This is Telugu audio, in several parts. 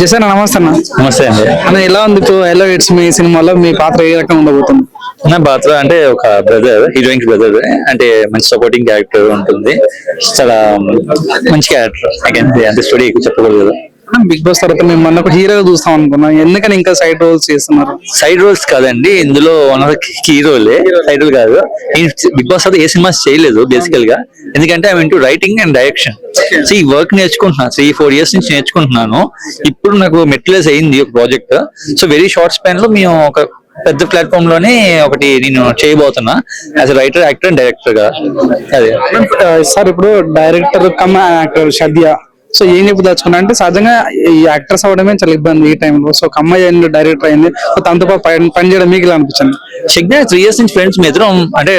జసన్ నమస్తే అన్న. నమస్తే అండి. అన్న ఎలా ఉంది ఇప్పుడు ఎలా ఇట్స్ మీ సినిమాలో మీ పాత్ర ఏ రకంగా ఉండబోతుంది? నా పాత్ర అంటే ఒక బ్రదర్, హీరోయిన్ కి బ్రదర్, అంటే మంచి సపోర్టింగ్ క్యారెక్టర్ ఉంటుంది. చాలా మంచి క్యారెక్టర్. అంటే స్టోరీ ఎక్కువ చెప్పకూడదు. బిగ్ బాస్ తర్వాత మేము మొన్న ఒక హీరోగా చూస్తాం అనుకున్నాం, ఎందుకని ఇంకా సైడ్ రోల్స్ చేస్తున్నారు? సైడ్ రోల్స్ కాదండి, ఇందులో వన్ ఆఫ్ ద కీ రోలే. సైడ్ రోల్ కాదు. బిగ్ బాస్ తర్వాత ఏ సినిమాస్ చేయలేదు బేసికల్ గా, ఎందుకంటే I mean to writing and direction. So ఈ వర్క్ నేర్చుకుంటున్నాను, 3-4 years నుంచి నేర్చుకుంటున్నాను. ఇప్పుడు నాకు మెటీరియల్స్ అయింది ఒక project. So very short span లో మేము ఒక పెద్ద ప్లాట్ఫామ్ లోనే ఒకటి నేను చేయబోతున్నా as writer, actor and director గా. అదే సార్ ఇప్పుడు డైరెక్టర్ కమ్ యాక్టర్ షద్య, సో ఏం చెప్పదలుచుకున్నా అంటే సహజంగా ఈ యాక్టర్స్ అవడమే చాలా ఇబ్బంది ఈ టైంలో. సో ఒక అమ్మాయి అయింది, డైరెక్టర్ అయింది, తనతో పాటు పని చేయడం మీకు ఇలా అనిపించింది? చెక్ 3 years నుంచి ఫ్రెండ్స్ మీ ఇద్దరం, అంటే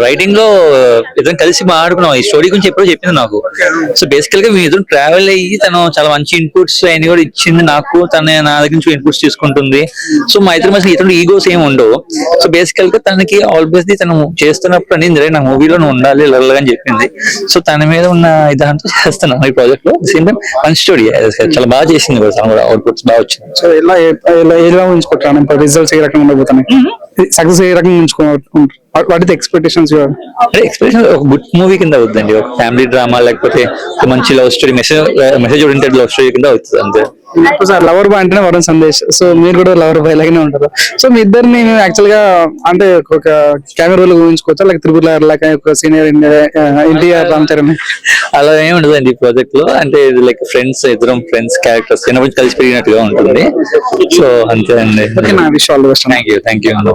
రైటింగ్ లో ఇద్దరం కలిసి మాట్లాడుకున్నాం. ఈ స్టోరీ గురించి ఎప్పుడో చెప్పింది నాకు. సో బేసికల్ గా మీ ఇద్దరం ట్రావెల్ అయ్యి తను చాలా మంచి ఇన్పుట్స్ అయినా కూడా ఇచ్చింది నాకు, తన నా దగ్గర నుంచి ఇన్పుట్స్ తీసుకుంటుంది. సో మా ఇద్దరి మధ్య ఇతరులు ఈగోస్ ఏమి ఉండవు. సో బేసికల్ గా తనకి ఆల్వేస్ తను చేస్తున్నప్పుడు అనేది నా మూవీలో నువ్వు ఉండాలి అని చెప్పింది. సో తన మీద ఉన్న ఇదంతా చేస్తున్నాం ఈ ప్రాజెక్ట్ లో. సేమ్ టైం మంచి స్టోరీ, చాలా బాగా చేసింది కూడా, తను కూడా అవుట్పుట్స్ బాగా వచ్చింది. సో ఎలా ఉంచుకుంటాను రిజల్ట్స్ ఏ రకంగా ఉండబోతున్నాయి, సక్సెస్ ఏ రకంగా ఉంచుకుంటారు, వాటి ఎక్స్పెక్టేషన్స్? ఎక్స్పెక్టేషన్ ఒక గుడ్ మూవీ కింద అవుతుందండి, ఒక ఫ్యామిలీ డ్రామా లేకపోతే ఒక మంచి love story, message oriented love story కింద అవుతుంది అంతే. సార్ లవర్ బాయ్ అంటేనే వరుణ్ సందేశ్, సో మీరు కూడా లవర్ బాయ్ లాగానే ఉంటారు. సో మీ ఇద్దరిని యాక్చువల్ గా అంటే ఒక కెమెరాలో ఊహించుకోవచ్చా, లేక త్రిపుల్ ఆర్ లాగా ఒక సీనియర్ ఎన్టీఆర్ రామ్ చరణ్ అలా ఏమి ఉండదండి ఈ ప్రాజెక్ట్ లో. అంటే ఇది లైక్ ఫ్రెండ్స్, ఇద్దరం ఫ్రెండ్స్ క్యారెక్టర్స్ చిన్నప్పుడు కలిసి పెరిగినట్టుగా ఉంటుంది. సో అంతే అండి. Wish all the best. Thank you.